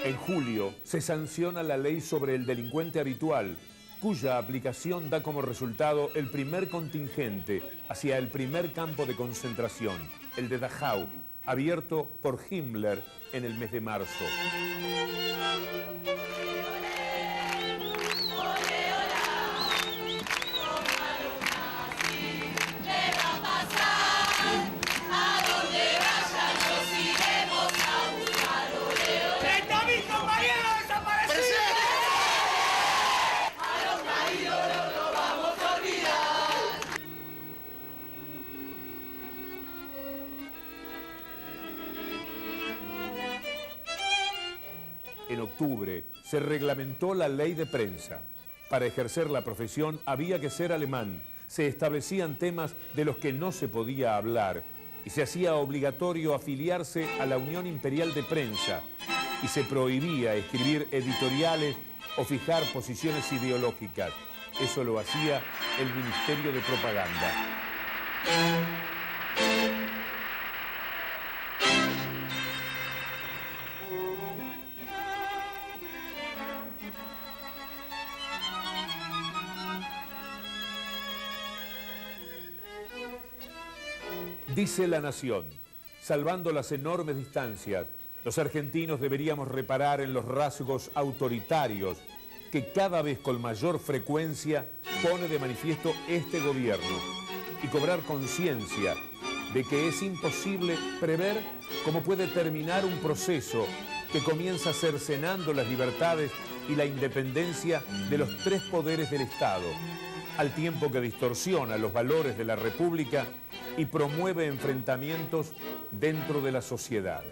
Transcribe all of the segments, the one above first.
En julio se sanciona la ley sobre el delincuente habitual, cuya aplicación da como resultado el primer contingente hacia el primer campo de concentración, el de Dachau, abierto por Himmler en el mes de marzo. En octubre se reglamentó la ley de prensa. Para ejercer la profesión había que ser alemán. Se establecían temas de los que no se podía hablar y se hacía obligatorio afiliarse a la Unión Imperial de Prensa y se prohibía escribir editoriales o fijar posiciones ideológicas. Eso lo hacía el Ministerio de Propaganda. Dice La Nación, salvando las enormes distancias, los argentinos deberíamos reparar en los rasgos autoritarios que cada vez con mayor frecuencia pone de manifiesto este gobierno y cobrar conciencia de que es imposible prever cómo puede terminar un proceso que comienza cercenando las libertades y la independencia de los tres poderes del Estado, al tiempo que distorsiona los valores de la República y promueve enfrentamientos dentro de la sociedad.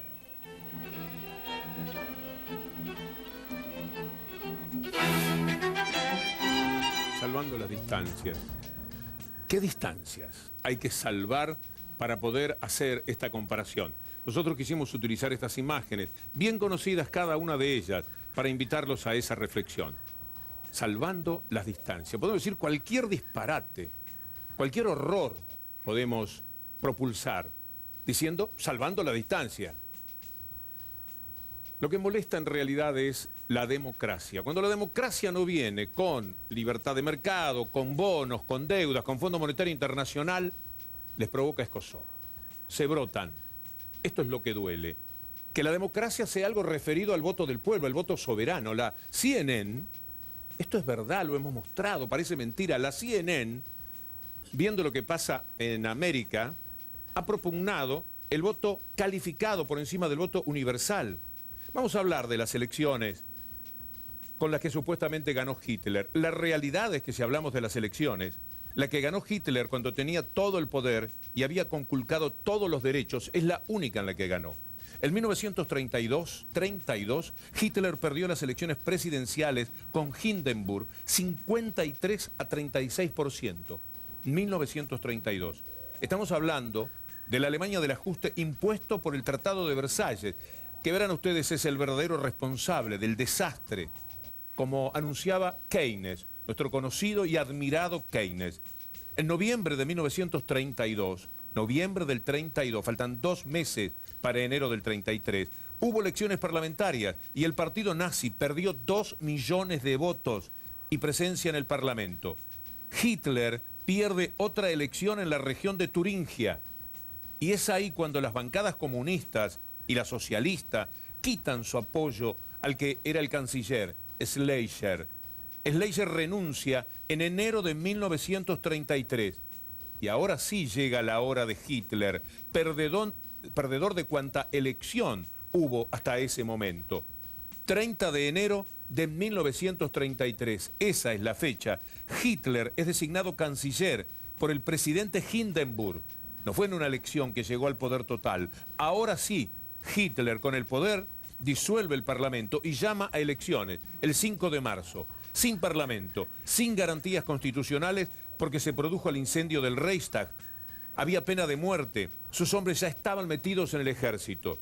Salvando las distancias. ¿Qué distancias hay que salvar para poder hacer esta comparación? Nosotros quisimos utilizar estas imágenes, bien conocidas cada una de ellas, para invitarlos a esa reflexión. Salvando las distancias. Podemos decir cualquier disparate, cualquier horror podemos propulsar, diciendo salvando la distancia. Lo que molesta en realidad es la democracia. Cuando la democracia no viene con libertad de mercado, con bonos, con deudas, con Fondo Monetario Internacional, les provoca escozor. Se brotan. Esto es lo que duele. Que la democracia sea algo referido al voto del pueblo, al voto soberano. La CNN, esto es verdad, lo hemos mostrado, parece mentira. La CNN, viendo lo que pasa en América, ha propugnado el voto calificado por encima del voto universal. Vamos a hablar de las elecciones con las que supuestamente ganó Hitler. La realidad es que si hablamos de las elecciones, la que ganó Hitler cuando tenía todo el poder y había conculcado todos los derechos, es la única en la que ganó. En 1932, Hitler perdió las elecciones presidenciales con Hindenburg 53 a 36%. 1932. Estamos hablando de la Alemania del ajuste impuesto por el Tratado de Versalles, que verán ustedes es el verdadero responsable del desastre, como anunciaba Keynes, nuestro conocido y admirado Keynes. En noviembre de 1932, noviembre del 32, faltan 2 meses para enero del 33, hubo elecciones parlamentarias y el partido nazi perdió 2 millones de votos y presencia en el Parlamento. Hitler pierde otra elección en la región de Turingia. Y es ahí cuando las bancadas comunistas y la socialista quitan su apoyo al que era el canciller, Schleicher. Schleicher renuncia en enero de 1933. Y ahora sí llega la hora de Hitler, perdedor de cuanta elección hubo hasta ese momento. 30 de enero de 1933, esa es la fecha. Hitler es designado canciller por el presidente Hindenburg. No fue en una elección que llegó al poder total. Ahora sí, Hitler con el poder disuelve el Parlamento y llama a elecciones el 5 de marzo. Sin Parlamento, sin garantías constitucionales, porque se produjo el incendio del Reichstag. Había pena de muerte. Sus hombres ya estaban metidos en el ejército.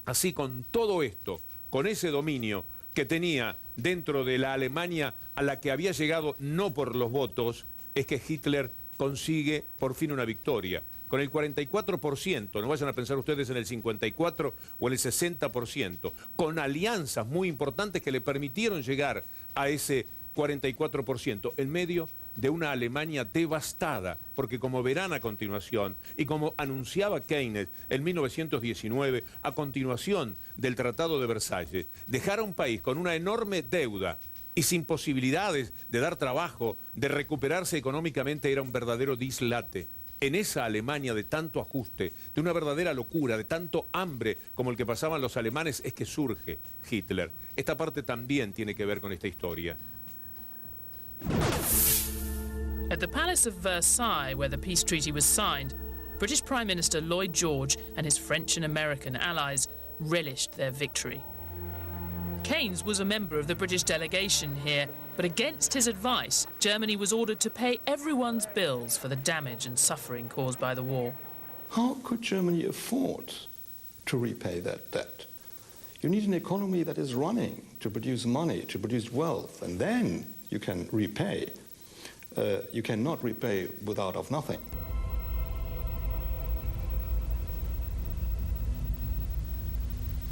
Así, con todo esto, con ese dominio que tenía dentro de la Alemania a la que había llegado no por los votos, es que Hitler consigue por fin una victoria. con el 44%, no vayan a pensar ustedes en el 54% o en el 60%, con alianzas muy importantes que le permitieron llegar a ese 44%, en medio de una Alemania devastada, porque como verán a continuación, y como anunciaba Keynes en 1919, a continuación del Tratado de Versalles, dejar a un país con una enorme deuda y sin posibilidades de dar trabajo, de recuperarse económicamente, era un verdadero dislate. En esa Alemania de tanto ajuste, de una verdadera locura, de tanto hambre como el que pasaban los alemanes, es que surge Hitler. Esta parte también tiene que ver con esta historia. At the Palace of Versailles, where the peace treaty was signed, British Prime Minister Lloyd George and his French and American allies relished their victory. Keynes was a member of the British delegation here, but against his advice, Germany was ordered to pay everyone's bills for the damage and suffering caused by the war. How could Germany afford to repay that debt? You need an economy that is running to produce money, to produce wealth, and then you can repay. You cannot repay without of nothing.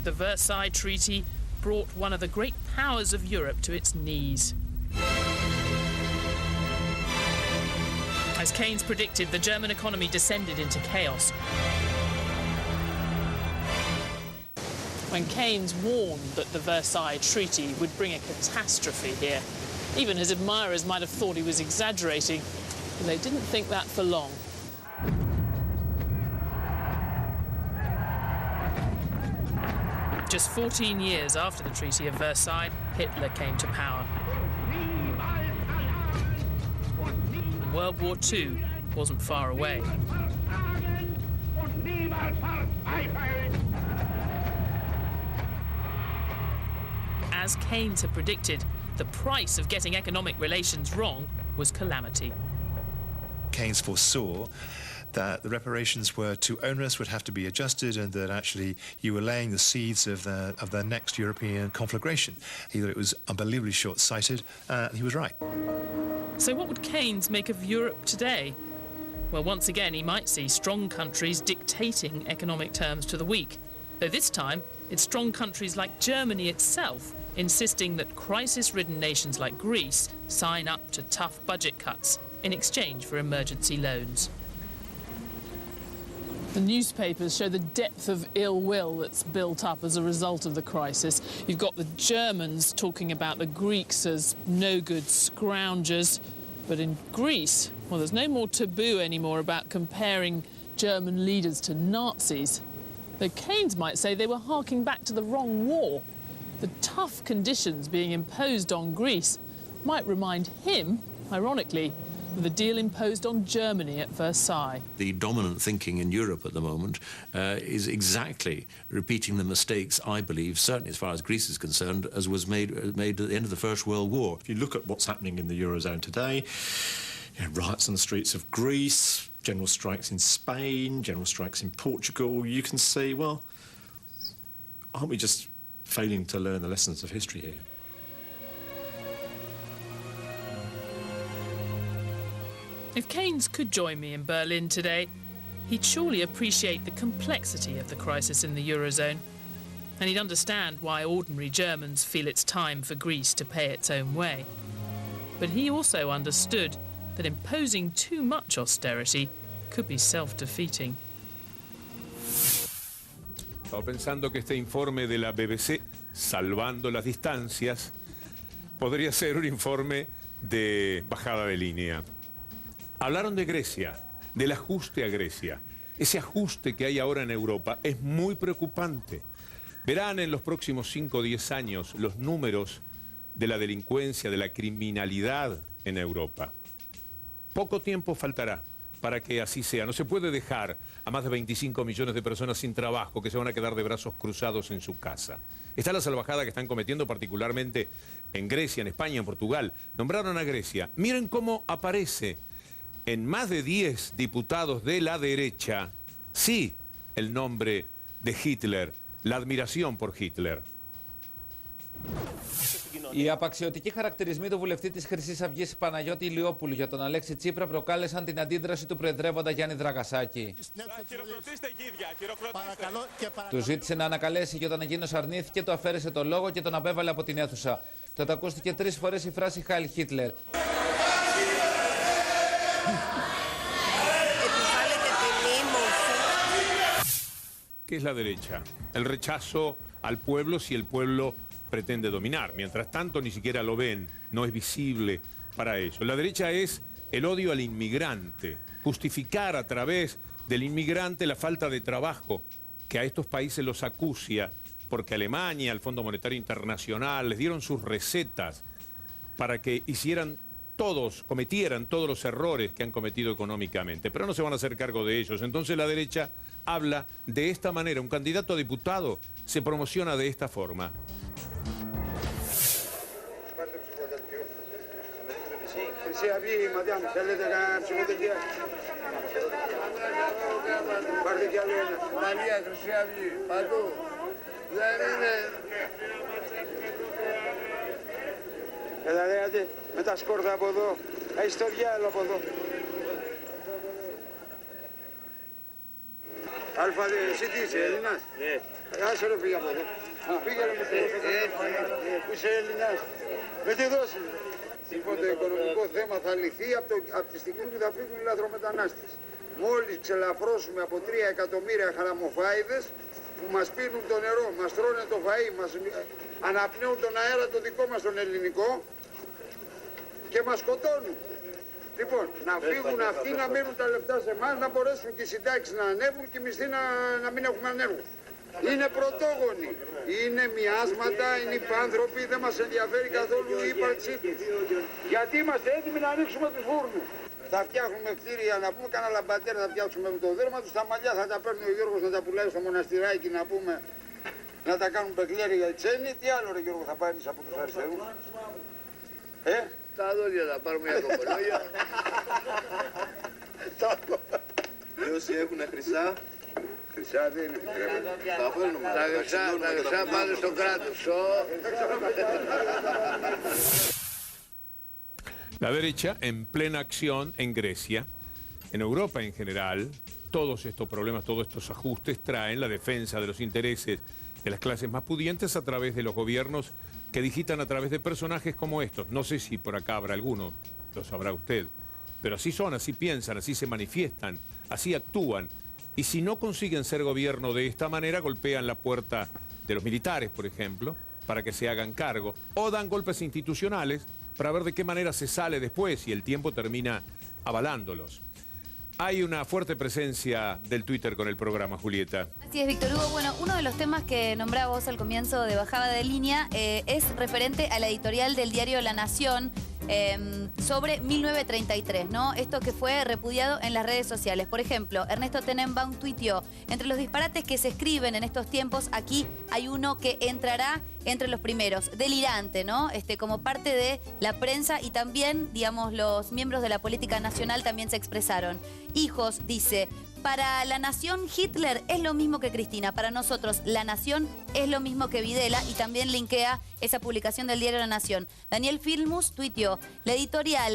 The Versailles Treaty brought one of the great powers of Europe to its knees. As Keynes predicted, the German economy descended into chaos. When Keynes warned that the Versailles Treaty would bring a catastrophe here, even his admirers might have thought he was exaggerating, but they didn't think that for long. Just 14 years after the Treaty of Versailles, Hitler came to power. World War II wasn't far away. As Keynes had predicted, the price of getting economic relations wrong was calamity. Keynes foresaw that the reparations were too onerous, would have to be adjusted, and that actually you were laying the seeds of the next European conflagration. Either it was unbelievably short-sighted, he was right. So what would Keynes make of Europe today? Well, once again, he might see strong countries dictating economic terms to the weak, though this time it's strong countries like Germany itself insisting that crisis-ridden nations like Greece sign up to tough budget cuts in exchange for emergency loans. The newspapers show the depth of ill will that's built up as a result of the crisis. You've got the Germans talking about the Greeks as no-good scroungers. But in Greece, well, there's no more taboo anymore about comparing German leaders to Nazis. Though Keynes might say they were harking back to the wrong war. The tough conditions being imposed on Greece might remind him, ironically, of the deal imposed on Germany at Versailles. The dominant thinking in Europe at the moment is exactly repeating the mistakes, I believe, certainly as far as Greece is concerned, as was made at the end of the First World War. If you look at what's happening in the Eurozone today, riots on the streets of Greece, general strikes in Spain, general strikes in Portugal, you can see, well, aren't we just failing to learn the lessons of history here? If Keynes could join me in Berlin today, he'd surely appreciate the complexity of the crisis in the Eurozone, and he'd understand why ordinary Germans feel it's time for Greece to pay its own way. But he also understood that imposing too much austerity could be self-defeating. Estaba pensando que este informe de la BBC, salvando las distancias, podría ser un informe de bajada de línea. Hablaron de Grecia, del ajuste a Grecia. Ese ajuste que hay ahora en Europa es muy preocupante. Verán en los próximos 5 o 10 años los números de la delincuencia, de la criminalidad en Europa. Poco tiempo faltará para que así sea. No se puede dejar a más de 25 millones de personas sin trabajo que se van a quedar de brazos cruzados en su casa. Está la salvajada que están cometiendo particularmente en Grecia, en España, en Portugal. Nombraron a Grecia. Miren cómo aparece en más de 10 diputados de la derecha, sí, el nombre de Hitler, la admiración por Hitler. Οι απαξιωτικοί χαρακτηρισμοί του βουλευτή της Χρυσής Αυγής Παναγιώτη Ηλιόπουλου για τον Αλέξη Τσίπρα προκάλεσαν την αντίδραση του προεδρεύοντα Γιάννη Δραγασάκη. Του ζήτησε να ανακαλέσει και όταν εκείνος αρνήθηκε, του αφαίρεσε το λόγο και τον απέβαλε από την αίθουσα. Τότε ακούστηκε 3 φορές η φράση Heil Hitler. ¿Qué es la derecha? El rechazo al pueblo si el pueblo pretende dominar. Mientras tanto, ni siquiera lo ven, no es visible para ellos. La derecha es el odio al inmigrante, justificar a través del inmigrante la falta de trabajo que a estos países los acucia, porque Alemania, el Fondo Monetario Internacional, les dieron sus recetas para que cometieran todos los errores que han cometido económicamente, pero no se van a hacer cargo de ellos. Entonces la derecha habla de esta manera. Un candidato a diputado se promociona de esta forma. Με τα σκόρδα από εδώ. Έχεις το διάλογο από εδώ. Αλφα, εσύ τι είσαι, Έλληνας? Ναι. Άσε ρε φύγε από εδώ. Φύγε ρε με το που είσαι Έλληνας. Με τη δώση. Λοιπόν, το οικονομικό θέμα θα λυθεί από τη στιγμή που θα φύγουν οι λαθρομετανάστες. Μόλις ξελαφρώσουμε από 3 εκατομμύρια χαραμοφάιδες που μας πίνουν το νερό, μας τρώνε το φαΐ, μας αναπνέουν τον αέρα το δικό μας τον ελληνικό και μας σκοτώνουν. Λοιπόν, να φύγουν αυτοί, να μείνουν τα λεφτά σε εμάς, να μπορέσουν και οι συντάξεις να ανέβουν και οι μισθοί να μην έχουμε ανέργους. Είναι πρωτόγονοι, είναι μοιάσματα, είναι υπάνθρωποι, δεν μας ενδιαφέρει καθόλου η ύπαρξή τους. Γιατί είμαστε έτοιμοι να ανοίξουμε τους φούρνους. Θα φτιάχνουμε κτίρια, να πούμε, κάνα λαμπατέρα θα φτιάξουμε με το δέρμα τους, τα μαλλιά θα τα παίρνει ο Γιώργος να τα πουλάει στο μοναστηράκι, να πούμε, να τα κάνουν παιχλέρια για τσένη. Τι άλλο ρε Γιώργο θα πάρεις από τους αριστερούς? Τα δόλια θα πάρουμε για κοπολόγια. Και όσοι έχουν χρυσά, χρυσά δεν είναι. θα παίρνουμε. Τα χρυσά πάνε στο κράτος. La derecha en plena acción en Grecia, en Europa en general, todos estos problemas, todos estos ajustes traen la defensa de los intereses de las clases más pudientes a través de los gobiernos que digitan a través de personajes como estos. No sé si por acá habrá alguno, lo sabrá usted, pero así son, así piensan, así se manifiestan, así actúan. Y si no consiguen ser gobierno de esta manera, golpean la puerta de los militares, por ejemplo, para que se hagan cargo, o dan golpes institucionales para ver de qué manera se sale después y el tiempo termina avalándolos. Hay una fuerte presencia del Twitter con el programa, Julieta. Así es, Víctor Hugo. Bueno, uno de los temas que nombraba vos al comienzo de Bajada de Línea es referente a la editorial del diario La Nación sobre 1933, ¿no? Esto que fue repudiado en las redes sociales. Por ejemplo, Ernesto Tenenbaum tuiteó: entre los disparates que se escriben en estos tiempos, aquí hay uno que entrará entre los primeros. Delirante, ¿no? Como parte de la prensa y también, digamos, los miembros de la política nacional también se expresaron. Hijos, dice, para La Nación Hitler es lo mismo que Cristina. Para nosotros La Nación es lo mismo que Videla, y también linkea esa publicación del diario La Nación. Daniel Filmus tuiteó: la editorial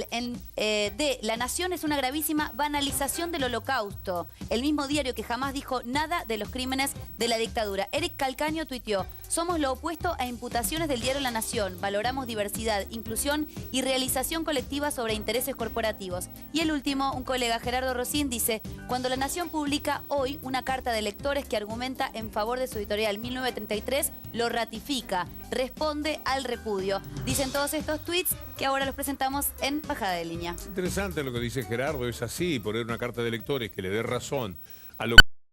de La Nación es una gravísima banalización del Holocausto. El mismo diario que jamás dijo nada de los crímenes de la dictadura. Eric Calcaño tuiteó: somos lo opuesto a imputaciones del diario La Nación. Valoramos diversidad, inclusión y realización colectiva sobre intereses corporativos. Y el último, un colega, Gerardo Rosín, dice: cuando La Nación publica hoy una carta de lectores que argumenta en favor de su editorial 1933, lo ratifica, responde al repudio. Dicen todos estos tweets que ahora los presentamos en Bajada de Línea. Interesante lo que dice Gerardo, es así, poner una carta de lectores que le dé razón a lo